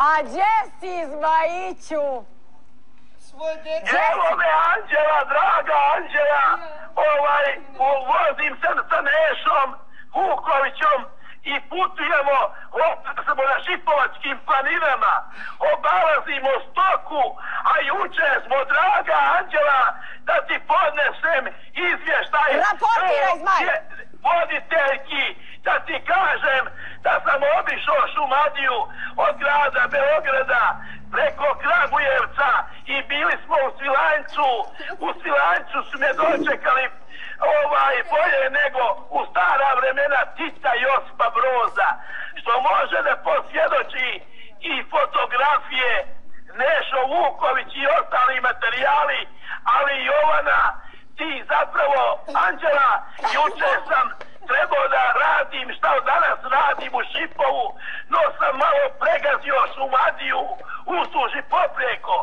A gdje si, Zmajiću? Evo me, Anđela, draga Anđela, vozim se sa Nešom Vukovićom i putujemo, smo na Šipovačkim planinama, obalazimo stoku, a juče smo, draga Anđela, da ti podnesem izvještaj. Raportiraj, Zmaj! Voditeljki, da ti kažem da sam obišao Šumadiju od grada Beograda preko Kragujevca i bili smo u Svilajncu. U Svilajncu su me dočekali bolje nego u stara vremena Tita Josipa Broza, što može da posvjedoči i fotografije Nešo Vuković i ostali materijali, ali Jovana, ti zapravo, Anđela, juče sam trebao da radim šta danas radim u Šipovu, no sam malo pregazio Šumadiju, usluži popreko.